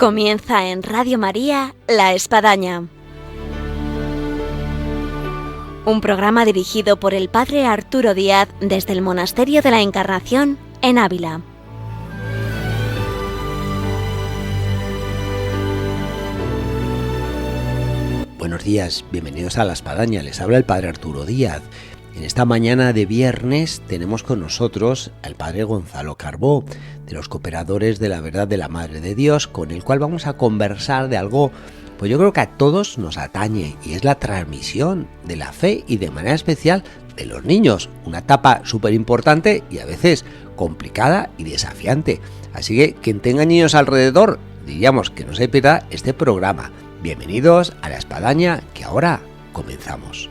Comienza en Radio María La Espadaña. Un programa dirigido por el Padre Arturo Díaz desde el Monasterio de la Encarnación en Ávila. Buenos días, bienvenidos a La Espadaña, les habla el Padre Arturo Díaz. En esta mañana de viernes tenemos con nosotros al Padre Gonzalo Carbó, de los Cooperadores de la Verdad de la Madre de Dios, con el cual vamos a conversar de algo, pues yo creo que a todos nos atañe, y es la transmisión de la fe y de manera especial de los niños, una etapa súper importante y a veces complicada y desafiante. Así que quien tenga niños alrededor, diríamos que no se pierda este programa. Bienvenidos a La Espadaña, que ahora comenzamos.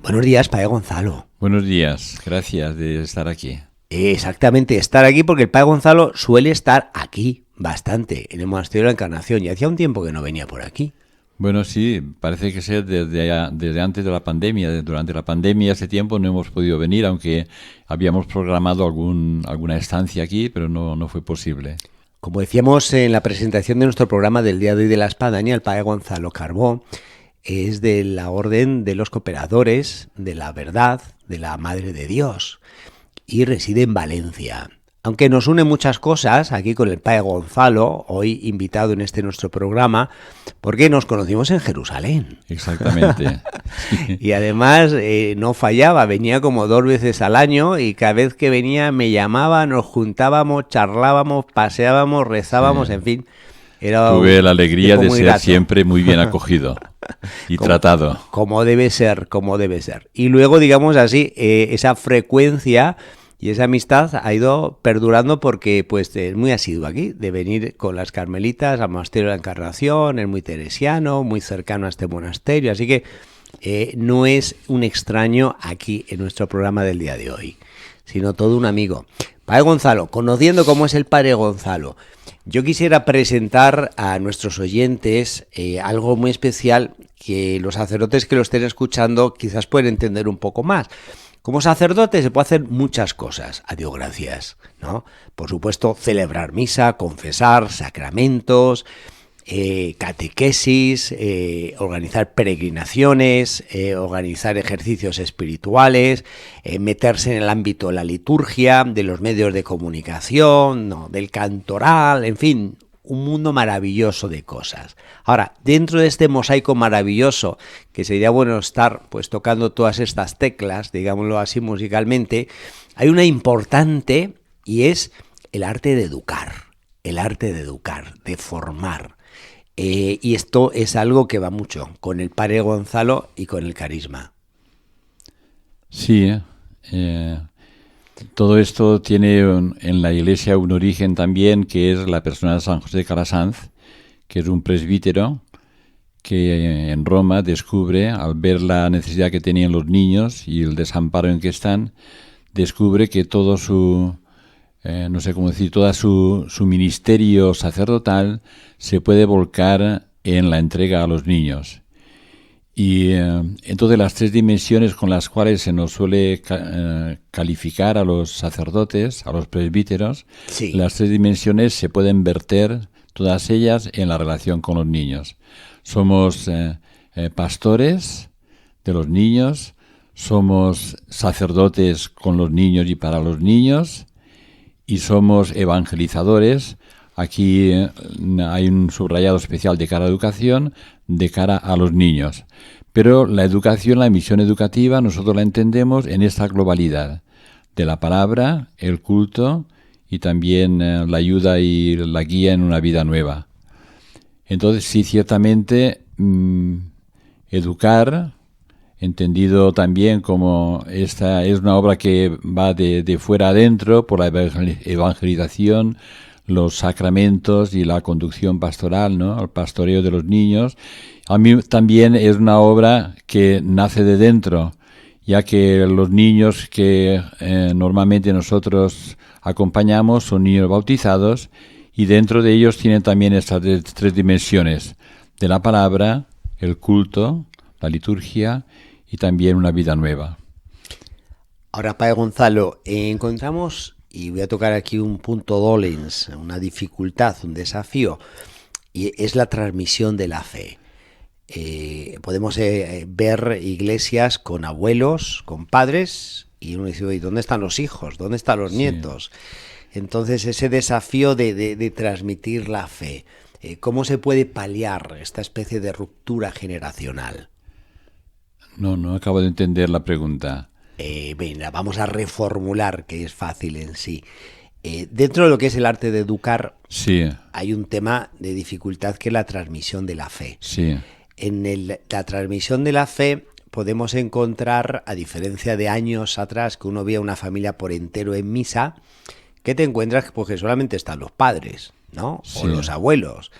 Buenos días, Padre Gonzalo. Buenos días, gracias de estar aquí. Exactamente, estar aquí porque el Padre Gonzalo suele estar aquí bastante, en el Monasterio de la Encarnación, y hacía un tiempo que no venía por aquí. Bueno, sí, parece que sea desde antes de la pandemia. Durante la pandemia, hace tiempo no hemos podido venir, aunque habíamos programado alguna estancia aquí, pero no fue posible. Como decíamos en la presentación de nuestro programa del día de hoy de La Espadaña, el Padre Gonzalo Carbó es de la Orden de los Cooperadores de la Verdad de la Madre de Dios y reside en Valencia. Aunque nos une muchas cosas aquí con el Padre Gonzalo, hoy invitado en este nuestro programa, porque nos conocimos en Jerusalén. Exactamente. Y además no fallaba, venía como 2 veces al año y cada vez que venía me llamaba, nos juntábamos, charlábamos, paseábamos, rezábamos, en fin. Tuve la alegría de ser siempre muy bien acogido y tratado. Como debe ser. Y luego, digamos así, esa frecuencia y esa amistad ha ido perdurando porque pues es muy asiduo aquí, de venir con las carmelitas al Monasterio de la Encarnación, es muy teresiano, muy cercano a este monasterio, así que no es un extraño aquí en nuestro programa del día de hoy, sino todo un amigo. Padre Gonzalo, conociendo cómo es el Padre Gonzalo, yo quisiera presentar a nuestros oyentes algo muy especial que los sacerdotes que lo estén escuchando quizás pueden entender un poco más. Como sacerdote se puede hacer muchas cosas, a Dios gracias, ¿no? Por supuesto, celebrar misa, confesar, sacramentos, catequesis, organizar peregrinaciones, organizar ejercicios espirituales, meterse en el ámbito de la liturgia, de los medios de comunicación, ¿no? Del cantoral, en fin, un mundo maravilloso de cosas. Ahora, dentro de este mosaico maravilloso, que sería bueno estar pues tocando todas estas teclas, digámoslo así musicalmente, hay una importante y es el arte de educar, de formar. Y esto es algo que va mucho con el Padre Gonzalo y con el carisma. Sí, todo esto tiene en la Iglesia un origen también, que es la persona de San José de Calasanz, que es un presbítero que en Roma descubre, al ver la necesidad que tenían los niños y el desamparo en que están, descubre que todo su todo su ministerio sacerdotal se puede volcar en la entrega a los niños. Y entonces las 3 dimensiones con las cuales se nos suele calificar a los sacerdotes, a los presbíteros, sí. Las 3 dimensiones se pueden verter, todas ellas, en la relación con los niños. Somos pastores de los niños, somos sacerdotes con los niños y para los niños, y somos evangelizadores. Aquí hay un subrayado especial de cara a la educación, de cara a los niños. Pero la educación, la misión educativa, nosotros la entendemos en esta globalidad de la palabra, el culto y también la ayuda y la guía en una vida nueva. Entonces, sí, ciertamente, educar, entendido también como esta es una obra que va de fuera adentro por la evangelización, los sacramentos y la conducción pastoral, ¿no? El pastoreo de los niños. A mí también es una obra que nace de dentro ya que los niños que normalmente nosotros acompañamos son niños bautizados y dentro de ellos tienen también estas tres dimensiones de la palabra, el culto, la liturgia y también una vida nueva. Ahora, Padre Gonzalo, encontramos, y voy a tocar aquí un punto dolens, una dificultad, un desafío, y es la transmisión de la fe. Podemos ver iglesias con abuelos, con padres, y uno dice, ¿y dónde están los hijos? ¿Dónde están los nietos? Entonces, ese desafío de transmitir la fe, ¿cómo se puede paliar esta especie de ruptura generacional? No acabo de entender la pregunta. Venga, vamos a reformular, que es fácil en sí. Dentro de lo que es el arte de educar, sí, hay un tema de dificultad que es la transmisión de la fe. Sí. En la transmisión de la fe podemos encontrar, a diferencia de años atrás, que uno veía una familia por entero en misa, que te encuentras porque solamente están los padres, ¿no? Sí. O los abuelos,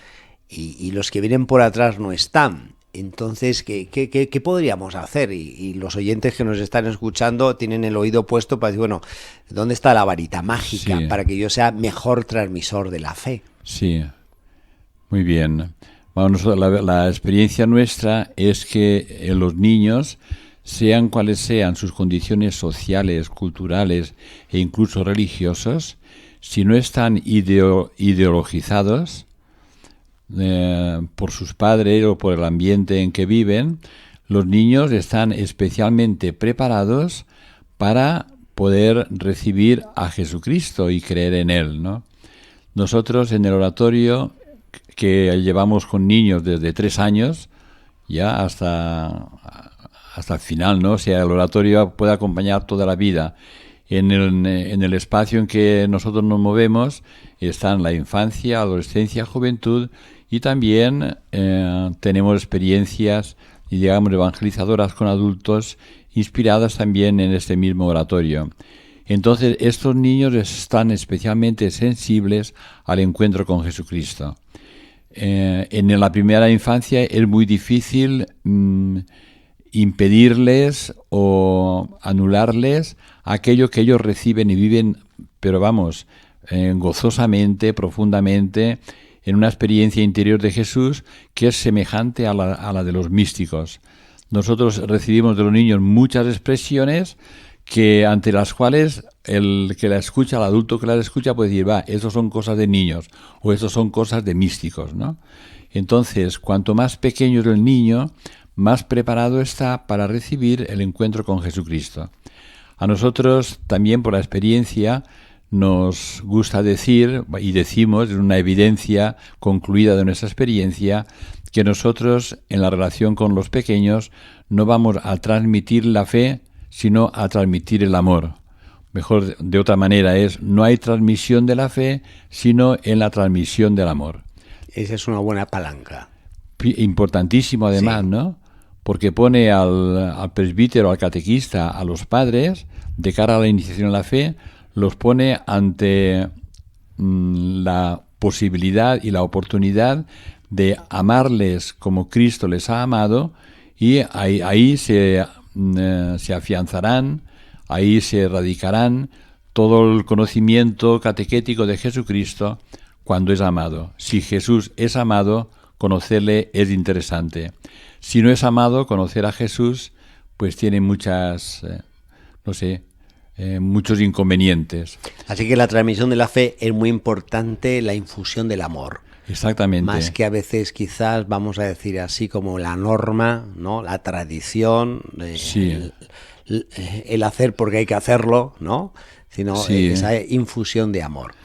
y los que vienen por atrás no están. Entonces, ¿qué podríamos hacer? Y los oyentes que nos están escuchando tienen el oído puesto para decir, bueno, ¿dónde está la varita mágica para que yo sea mejor transmisor de la fe? Sí, muy bien. Bueno, la experiencia nuestra es que los niños, sean cuales sean sus condiciones sociales, culturales e incluso religiosas, si no están ideologizados por sus padres o por el ambiente en que viven, los niños están especialmente preparados para poder recibir a Jesucristo y creer en Él, ¿no? Nosotros en el oratorio que llevamos con niños desde 3 años ya hasta el final, ¿no? O sea, el oratorio puede acompañar toda la vida. En el espacio en que nosotros nos movemos están la infancia, adolescencia, juventud, y también tenemos experiencias, digamos, evangelizadoras con adultos inspiradas también en este mismo oratorio. Entonces, estos niños están especialmente sensibles al encuentro con Jesucristo. En la primera infancia es muy difícil impedirles o anularles aquello que ellos reciben y viven, pero vamos, gozosamente, profundamente, en una experiencia interior de Jesús que es semejante a la de los místicos. Nosotros recibimos de los niños muchas expresiones que ante las cuales el que la escucha, el adulto que la escucha puede decir, eso son cosas de niños o eso son cosas de místicos, ¿no? Entonces, cuanto más pequeño es el niño, más preparado está para recibir el encuentro con Jesucristo. A nosotros también por la experiencia nos gusta decir, y decimos, es una evidencia concluida de nuestra experiencia, que nosotros en la relación con los pequeños no vamos a transmitir la fe, sino a transmitir el amor. Mejor de otra manera no hay transmisión de la fe, sino en la transmisión del amor. Esa es una buena palanca. Importantísimo además, sí, ¿no? Porque pone al presbítero, al catequista, a los padres, de cara a la iniciación en la fe, los pone ante la posibilidad y la oportunidad de amarles como Cristo les ha amado, y ahí se afianzarán, ahí se radicarán todo el conocimiento catequético de Jesucristo cuando es amado. Si Jesús es amado, conocerle es interesante. Si no es amado, conocer a Jesús pues tiene muchos inconvenientes. Así que la transmisión de la fe es muy importante, la infusión del amor. Exactamente. Más que a veces quizás, vamos a decir así, como la norma, ¿no? La tradición, sí, el hacer porque hay que hacerlo, ¿no? Sino sí, esa infusión de amor.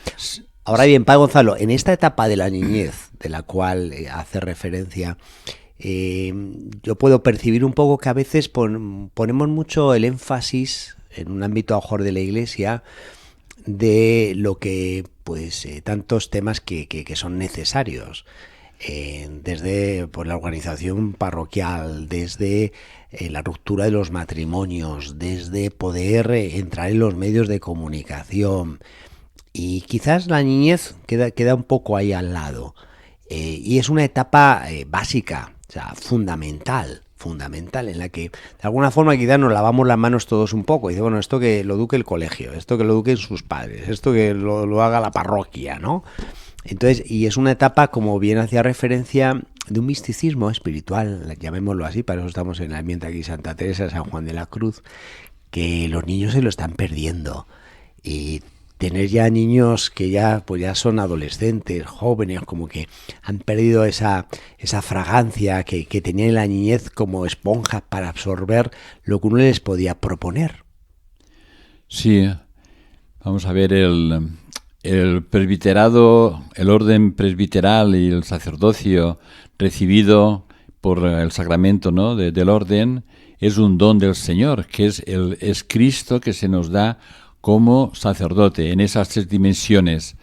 Ahora bien, Padre Gonzalo, en esta etapa de la niñez, de la cual hace referencia, yo puedo percibir un poco que a veces ponemos mucho el énfasis en un ámbito a lo mejor de la Iglesia de lo que, tantos temas que son necesarios, desde la organización parroquial, desde la ruptura de los matrimonios, desde poder entrar en los medios de comunicación, y quizás la niñez queda un poco ahí al lado, y es una etapa básica, o sea, fundamental, fundamental, en la que de alguna forma quizás nos lavamos las manos todos un poco y dice, bueno, esto que lo eduque el colegio, esto que lo eduquen sus padres, esto que lo haga la parroquia, ¿no? Entonces, y es una etapa, como bien hacía referencia, de un misticismo espiritual, llamémoslo así, para eso estamos en el ambiente aquí Santa Teresa, San Juan de la Cruz, que los niños se lo están perdiendo. Y tener ya niños que ya son adolescentes, jóvenes, como que han perdido esa fragancia que tenían en la niñez como esponjas para absorber lo que uno les podía proponer. Sí, vamos a ver, el presbiterado, el orden presbiteral y el sacerdocio recibido por el sacramento, ¿no?, del orden, es un don del Señor, que es Cristo que se nos da como sacerdote en esas tres dimensiones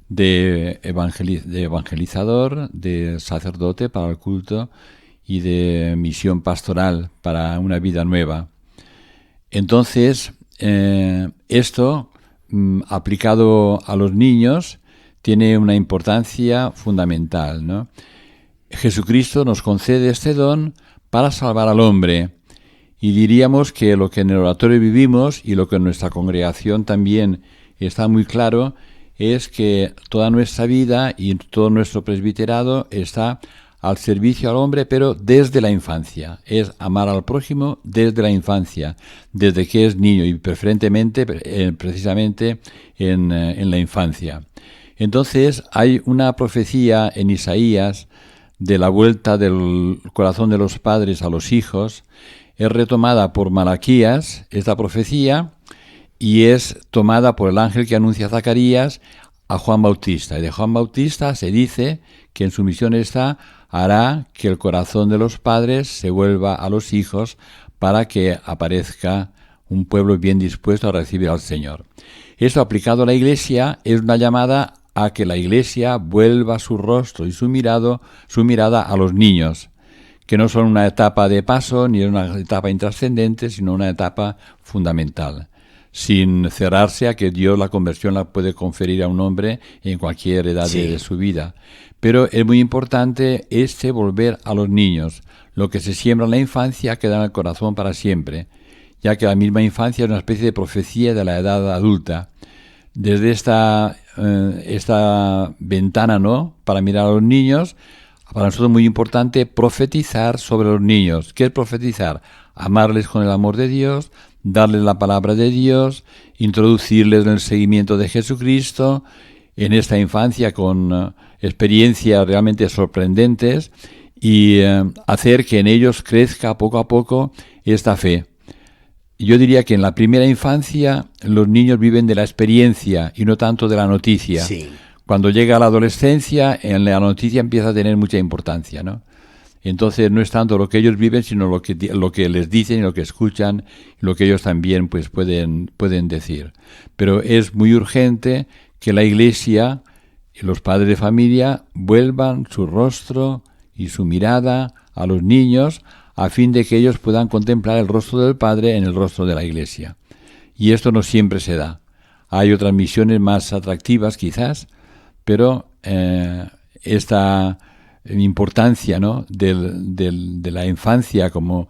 de evangelizador, de sacerdote para el culto y de misión pastoral para una vida nueva. Entonces, esto aplicado a los niños tiene una importancia fundamental, ¿no? Jesucristo nos concede este don para salvar al hombre. Y diríamos que lo que en el oratorio vivimos y lo que en nuestra congregación también está muy claro es que toda nuestra vida y todo nuestro presbiterado está al servicio al hombre, pero desde la infancia. Es amar al prójimo desde la infancia, desde que es niño y preferentemente, precisamente en la infancia. Entonces hay una profecía en Isaías de la vuelta del corazón de los padres a los hijos. Es retomada por Malaquías, esta profecía, y es tomada por el ángel que anuncia a Zacarías a Juan Bautista. Y de Juan Bautista se dice que en su misión hará que el corazón de los padres se vuelva a los hijos para que aparezca un pueblo bien dispuesto a recibir al Señor. Esto aplicado a la Iglesia es una llamada a que la Iglesia vuelva su rostro y su mirada a los niños, que no son una etapa de paso ni una etapa intrascendente, sino una etapa fundamental, sin cerrarse a que Dios la conversión la puede conferir a un hombre en cualquier edad de su vida. Pero es muy importante volver a los niños. Lo que se siembra en la infancia queda en el corazón para siempre, ya que la misma infancia es una especie de profecía de la edad adulta. Desde esta ventana, ¿no?, para mirar a los niños, para nosotros es muy importante profetizar sobre los niños. ¿Qué es profetizar? Amarles con el amor de Dios, darles la palabra de Dios, introducirles en el seguimiento de Jesucristo en esta infancia con experiencias realmente sorprendentes y hacer que en ellos crezca poco a poco esta fe. Yo diría que en la primera infancia los niños viven de la experiencia y no tanto de la noticia. Sí. Cuando llega a la adolescencia, en la noticia empieza a tener mucha importancia, ¿no? Entonces no es tanto lo que ellos viven, sino lo que les dicen y lo que escuchan, y lo que ellos también pues pueden decir. Pero es muy urgente que la Iglesia y los padres de familia vuelvan su rostro y su mirada a los niños a fin de que ellos puedan contemplar el rostro del Padre en el rostro de la Iglesia. Y esto no siempre se da. Hay otras misiones más atractivas quizás, pero esta importancia, ¿no?, de la infancia como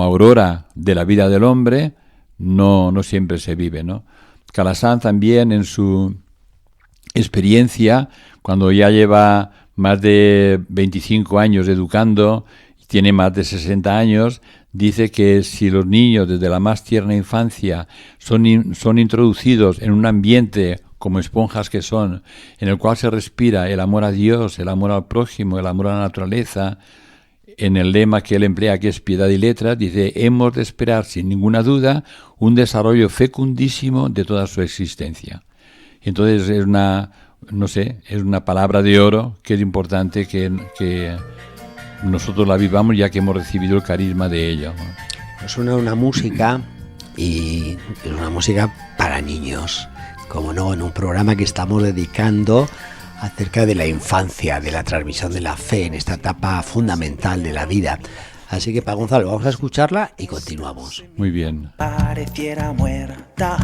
aurora de la vida del hombre no siempre se vive, ¿no? Calasanz también en su experiencia, cuando ya lleva más de 25 años educando, tiene más de 60 años, dice que si los niños desde la más tierna infancia son introducidos en un ambiente como esponjas que son, en el cual se respira el amor a Dios, el amor al prójimo, el amor a la naturaleza, en el lema que él emplea, que es piedad y letras, dice, hemos de esperar sin ninguna duda un desarrollo fecundísimo de toda su existencia. Entonces es una palabra de oro que es importante que nosotros la vivamos ya que hemos recibido el carisma de ella, ¿no? Suena una música y es una música para niños, como no, en un programa que estamos dedicando acerca de la infancia, de la transmisión de la fe en esta etapa fundamental de la vida. Así que, Padre Gonzalo, vamos a escucharla y continuamos. Muy bien. Pareciera muerta,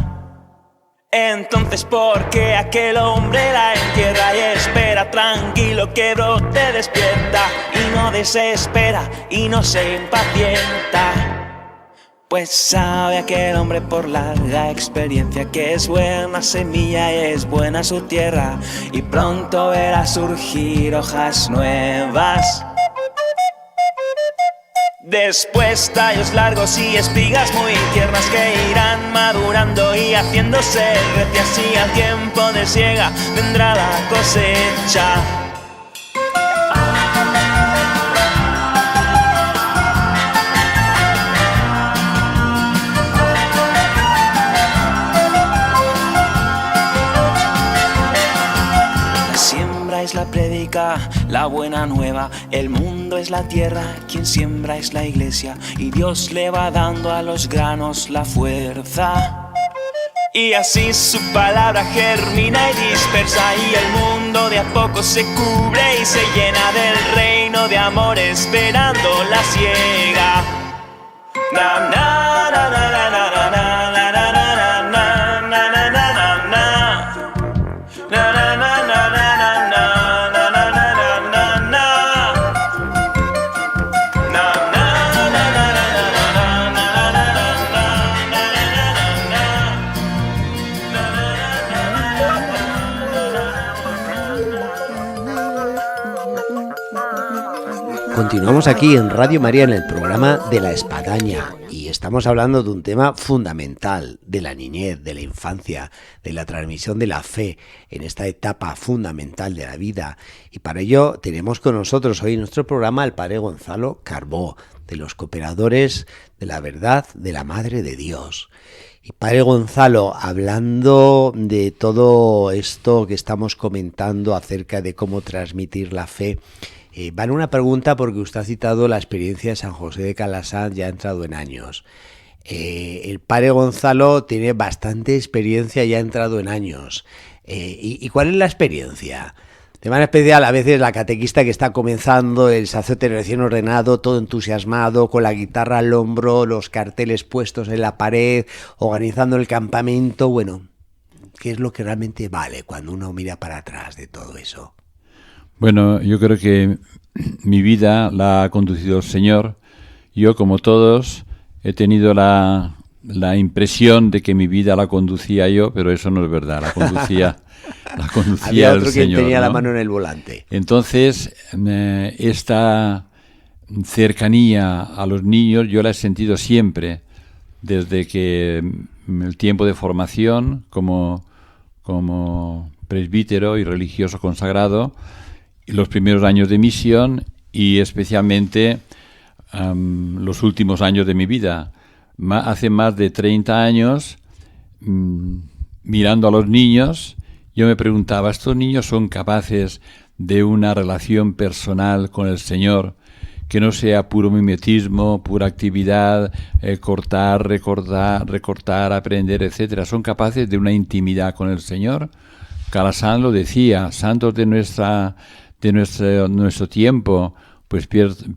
Entonces, ¿por qué aquel hombre la entierra y espera tranquilo que brote despierta y no desespera y no se impacienta? Pues sabe aquel hombre por larga experiencia que es buena semilla y es buena su tierra y pronto verá surgir hojas nuevas. Después tallos largos y espigas muy tiernas que irán madurando y haciéndose recias y al tiempo de siega vendrá la cosecha. Es la prédica, la buena nueva, el mundo es la tierra, quien siembra es la iglesia y Dios le va dando a los granos la fuerza. Y así su palabra germina y dispersa y el mundo de a poco se cubre y se llena del reino de amor esperando la siega. Na, na, na, na, na, na, na, na, na, na, na, na, na, na, na, na, na. Continuamos aquí en Radio María en el programa de La Espadaña y estamos hablando de un tema fundamental de la niñez, de la infancia, de la transmisión de la fe en esta etapa fundamental de la vida. Y para ello tenemos con nosotros hoy en nuestro programa al Padre Gonzalo Carbó, de los Cooperadores de la Verdad de la Madre de Dios. Y Padre Gonzalo, hablando de todo esto que estamos comentando acerca de cómo transmitir la fe, vale una pregunta porque usted ha citado la experiencia de San José de Calasanz, ya ha entrado en años. El Padre Gonzalo tiene bastante experiencia, ya ha entrado en años. ¿Y cuál es la experiencia? De manera especial, a veces la catequista que está comenzando, el sacerdote recién ordenado, todo entusiasmado, con la guitarra al hombro, los carteles puestos en la pared, organizando el campamento. Bueno, ¿qué es lo que realmente vale cuando uno mira para atrás de todo eso? Bueno, yo creo que mi vida la ha conducido el Señor. Yo, como todos, he tenido la impresión de que mi vida la conducía yo, pero eso no es verdad, la conducía Había otro el Señor, quien tenía ¿no? la mano en el volante. Entonces, esta cercanía a los niños yo la he sentido siempre, desde que el tiempo de formación como presbítero y religioso consagrado, y los primeros años de misión y especialmente los últimos años de mi vida. Hace más de 30 años, mirando a los niños, yo me preguntaba, ¿estos niños son capaces de una relación personal con el Señor que no sea puro mimetismo, pura actividad, cortar, recortar, aprender, etcétera? ¿Son capaces de una intimidad con el Señor? Calasanz lo decía, santos de nuestro tiempo, pues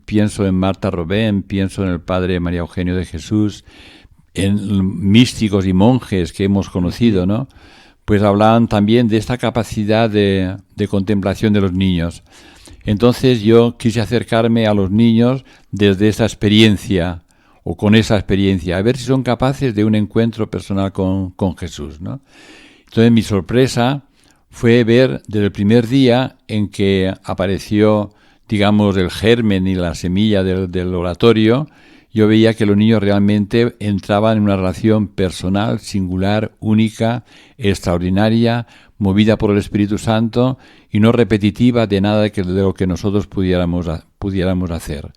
pienso en Marta Robén, pienso en el Padre María Eugenio de Jesús, en místicos y monjes que hemos conocido, ¿no? Pues hablaban también de esta capacidad de contemplación de los niños. Entonces yo quise acercarme a los niños desde esa experiencia, o con esa experiencia, a ver si son capaces de un encuentro personal con Jesús, ¿no? Entonces mi sorpresa fue ver desde el primer día en que apareció, digamos, el germen y la semilla del oratorio, yo veía que los niños realmente entraban en una relación personal, singular, única, extraordinaria, movida por el Espíritu Santo y no repetitiva de nada de lo que nosotros pudiéramos hacer.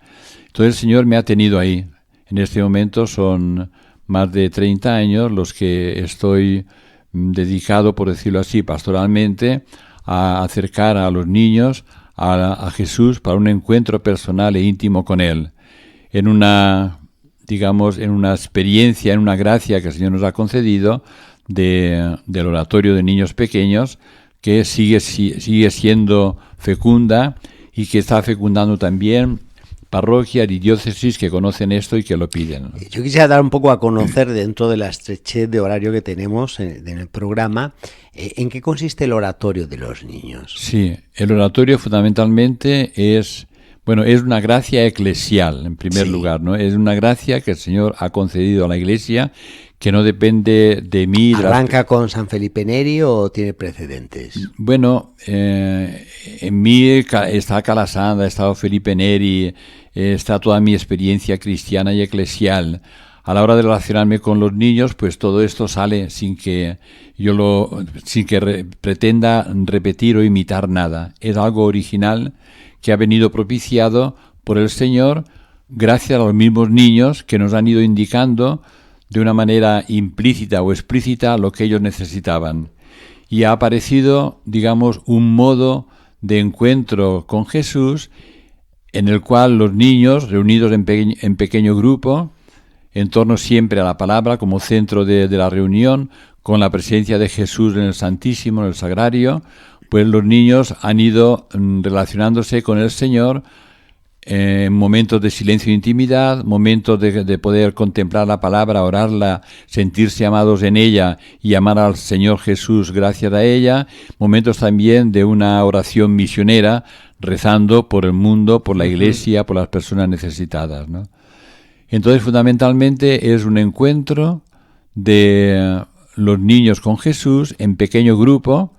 Entonces el Señor me ha tenido ahí. En este momento son más de 30 años los que estoy dedicado, por decirlo así, pastoralmente, a acercar a los niños a Jesús para un encuentro personal e íntimo con Él. En una experiencia, en una gracia que el Señor nos ha concedido del oratorio de niños pequeños, que sigue siendo fecunda y que está fecundando también parroquias y diócesis que conocen esto y que lo piden. Yo quisiera dar un poco a conocer, dentro de la estrechez de horario que tenemos en el programa, ¿en qué consiste el oratorio de los niños? Sí, el oratorio fundamentalmente es una gracia eclesial, en primer lugar, ¿no? Es una gracia que el Señor ha concedido a la Iglesia, que no depende de mí. ¿Arranca con San Felipe Neri o tiene precedentes? Bueno, en mí está Calasanz, ha estado Felipe Neri, está toda mi experiencia cristiana y eclesial. A la hora de relacionarme con los niños, pues todo esto sale sin que pretenda repetir o imitar nada. Es algo original que ha venido propiciado por el Señor gracias a los mismos niños que nos han ido indicando de una manera implícita o explícita lo que ellos necesitaban. Y ha aparecido, digamos, un modo de encuentro con Jesús en el cual los niños, reunidos en pequeño grupo, en torno siempre a la palabra como centro de la reunión, con la presencia de Jesús en el Santísimo, en el Sagrario, pues los niños han ido relacionándose con el Señor en momentos de silencio e intimidad, momentos de poder contemplar la palabra, orarla, sentirse amados en ella y amar al Señor Jesús gracias a ella, momentos también de una oración misionera, rezando por el mundo, por la Iglesia, por las personas necesitadas, ¿no? Entonces, fundamentalmente es un encuentro de los niños con Jesús en pequeño grupo,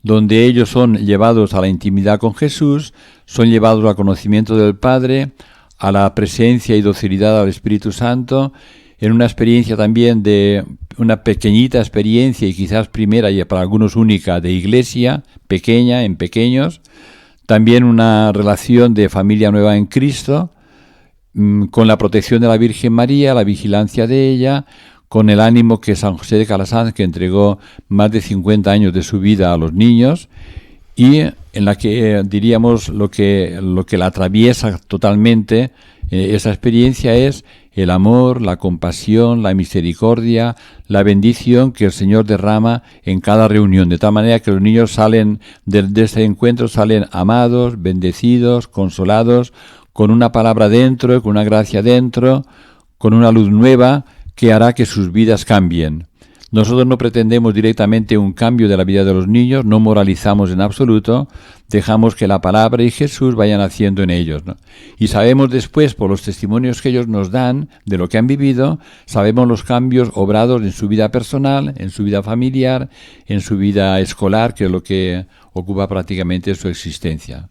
donde ellos son llevados a la intimidad con Jesús, son llevados al conocimiento del Padre, a la presencia y docilidad al Espíritu Santo, en una experiencia también de una pequeñita experiencia, y quizás primera y para algunos única, de iglesia pequeña, en pequeños, también una relación de familia nueva en Cristo, con la protección de la Virgen María, la vigilancia de ella, con el ánimo que San José de Calasanz, que entregó más de 50 años de su vida a los niños, y en la que diríamos lo que la atraviesa totalmente, esa experiencia es el amor, la compasión, la misericordia, la bendición que el Señor derrama en cada reunión, de tal manera que los niños salen de este encuentro, salen amados, bendecidos, consolados, con una palabra dentro, con una gracia dentro, con una luz nueva que hará que sus vidas cambien. Nosotros no pretendemos directamente un cambio de la vida de los niños, no moralizamos en absoluto, dejamos que la palabra y Jesús vayan haciendo en ellos, ¿no? Y sabemos después, por los testimonios que ellos nos dan de lo que han vivido, sabemos los cambios obrados en su vida personal, en su vida familiar, en su vida escolar, que es lo que ocupa prácticamente su existencia.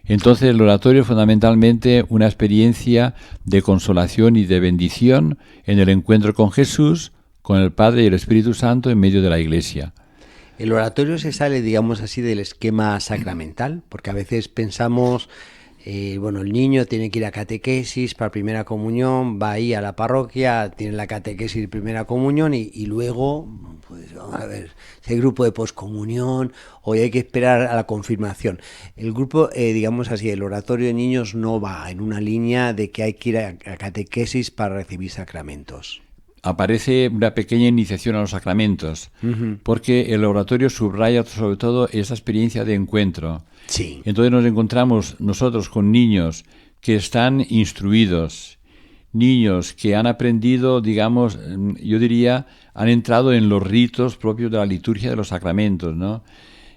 Entonces el oratorio es fundamentalmente una experiencia de consolación y de bendición en el encuentro con Jesús, con el Padre y el Espíritu Santo en medio de la Iglesia. El oratorio se sale, digamos así, del esquema sacramental, porque a veces pensamos, el niño tiene que ir a catequesis para primera comunión, va ahí a la parroquia, tiene la catequesis de primera comunión y luego, pues vamos a ver, si hay grupo de poscomunión o hay que esperar a la confirmación. El grupo, digamos así, el oratorio de niños no va en una línea de que hay que ir a catequesis para recibir sacramentos. Aparece una pequeña iniciación a los sacramentos, porque el oratorio subraya sobre todo esa experiencia de encuentro. Sí. Entonces nos encontramos nosotros con niños que están instruidos, niños que han aprendido, digamos, yo diría, han entrado en los ritos propios de la liturgia de los sacramentos, ¿no?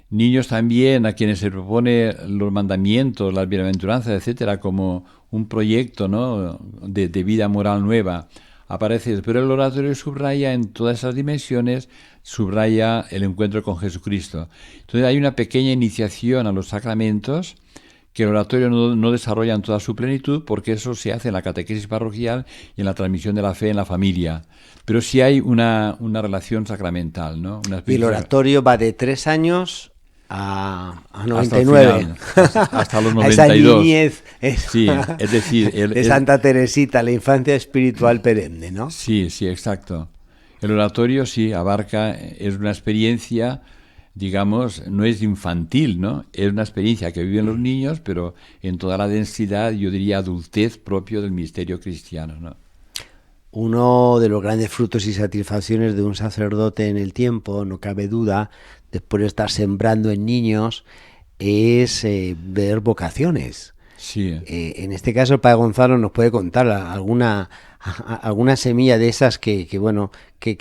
Niños también a quienes se propone los mandamientos, las bienaventuranzas, etcétera, como un proyecto, ¿no?, de vida moral nueva. Aparece, pero el oratorio subraya en todas esas dimensiones, subraya el encuentro con Jesucristo. Entonces hay una pequeña iniciación a los sacramentos que el oratorio no desarrolla en toda su plenitud, porque eso se hace en la catequesis parroquial y en la transmisión de la fe en la familia. Pero sí hay una relación sacramental, ¿no? Y el oratorio va de 3 años a 99. Hasta los 92. A esa niñez, sí, es decir... de Santa Teresita, la infancia espiritual perenne, ¿no? Sí, exacto. El oratorio sí abarca, es una experiencia, digamos, no es infantil, ¿no? Es una experiencia que viven los niños, pero en toda la densidad, yo diría, adultez propio del misterio cristiano, ¿no? Uno de los grandes frutos y satisfacciones de un sacerdote en el tiempo, no cabe duda, después de estar sembrando en niños, es ver vocaciones. Sí. En este caso el Padre Gonzalo nos puede contar alguna semilla de esas que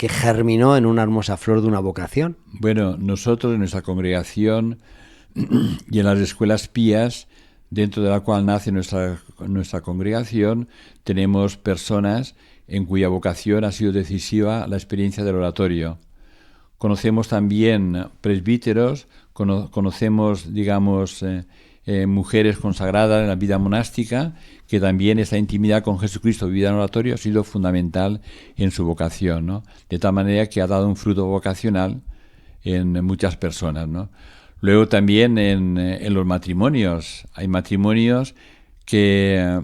germinó en una hermosa flor de una vocación. Bueno, nosotros en nuestra congregación y en las escuelas pías, dentro de la cual nace nuestra congregación, tenemos personas en cuya vocación ha sido decisiva la experiencia del oratorio. Conocemos también presbíteros, conocemos, digamos, mujeres consagradas en la vida monástica, que también esta intimidad con Jesucristo vivida en oratorio ha sido fundamental en su vocación, ¿no? De tal manera que ha dado un fruto vocacional en muchas personas, ¿no? Luego también en los matrimonios. Hay matrimonios que,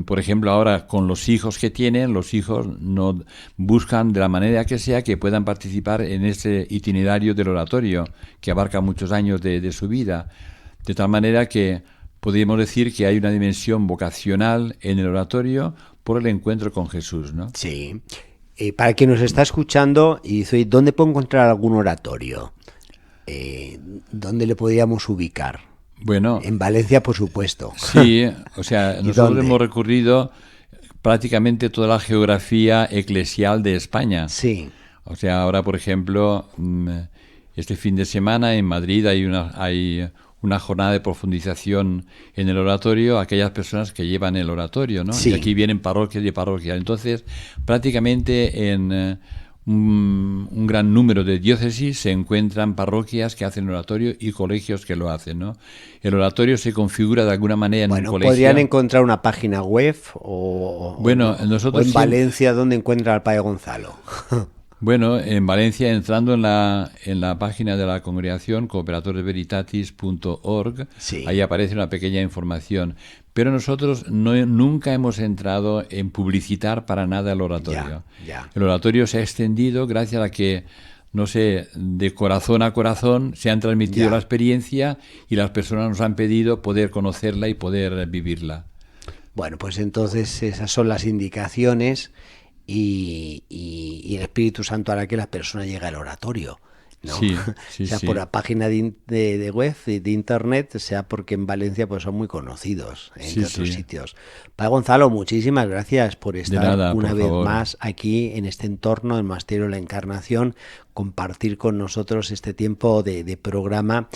por ejemplo, ahora con los hijos que tienen, los hijos no buscan de la manera que sea que puedan participar en ese itinerario del oratorio, que abarca muchos años de su vida. De tal manera que podríamos decir que hay una dimensión vocacional en el oratorio por el encuentro con Jesús, ¿no? Sí. Para quien nos está escuchando y dice, ¿dónde puedo encontrar algún oratorio? ¿Dónde le podríamos ubicar? Bueno, en Valencia, por supuesto. Sí, o sea, nosotros dónde? hemos recorrido prácticamente toda la geografía eclesial de España. Sí. O sea, ahora, por ejemplo, este fin de semana en Madrid hay una jornada de profundización en el oratorio, aquellas personas que llevan el oratorio, ¿no? Sí. Y aquí vienen parroquias y parroquias. Entonces, prácticamente en un gran número de diócesis se encuentran parroquias que hacen oratorio y colegios que lo hacen, ¿no? El oratorio se configura de alguna manera en un colegio. ¿Podrían encontrar una página web o en Valencia donde encuentra al Padre Gonzalo? Bueno, en Valencia, entrando en la página de la congregación, cooperatoresveritatis.org, sí. Ahí aparece una pequeña información. Pero nosotros nunca hemos entrado en publicitar para nada el oratorio. Ya. El oratorio se ha extendido gracias a que, no sé, de corazón a corazón se han transmitido la experiencia y las personas nos han pedido poder conocerla y poder vivirla. Bueno, pues entonces esas son las indicaciones. Y el Espíritu Santo hará que la persona llegue al oratorio, ¿no? Sí, sea por la página de web, de internet, sea porque en Valencia pues son muy conocidos en otros sitios. Padre Gonzalo, muchísimas gracias por estar una vez más aquí en este entorno del Monasterio de la Encarnación, compartir con nosotros este tiempo de programa.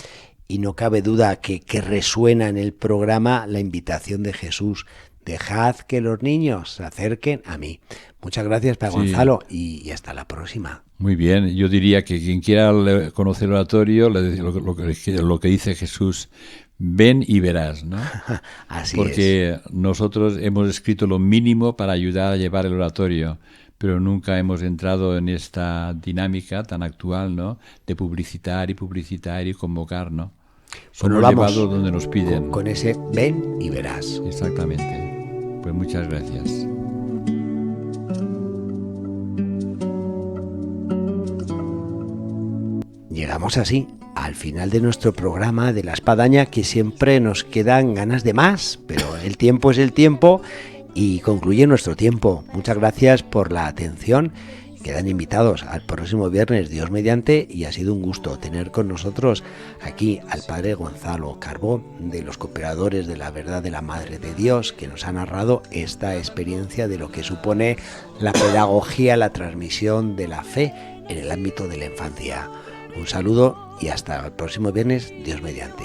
Y no cabe duda que resuena en el programa la invitación de Jesús: dejad que los niños se acerquen a mí. Muchas gracias, Padre Gonzalo, y hasta la próxima. Muy bien, yo diría que quien quiera conocer el oratorio, lo que dice Jesús, ven y verás, ¿no? Así Porque es. Nosotros hemos escrito lo mínimo para ayudar a llevar el oratorio, pero nunca hemos entrado en esta dinámica tan actual, ¿no? De publicitar y convocar, ¿no? Somos llevados donde nos piden. Con ese ven y verás. Exactamente. Pues muchas gracias. Llegamos así al final de nuestro programa de La Espadaña, que siempre nos quedan ganas de más, pero el tiempo es el tiempo y concluye nuestro tiempo. Muchas gracias por la atención. Quedan invitados al próximo viernes, Dios mediante, y ha sido un gusto tener con nosotros aquí al Padre Gonzalo Carbó, de los Cooperadores de la Verdad de la Madre de Dios, que nos ha narrado esta experiencia de lo que supone la pedagogía, la transmisión de la fe en el ámbito de la infancia. Un saludo y hasta el próximo viernes, Dios mediante.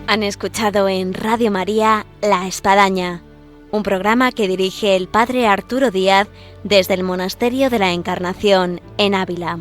Han escuchado en Radio María La Espadaña, un programa que dirige el Padre Arturo Díaz desde el Monasterio de la Encarnación en Ávila.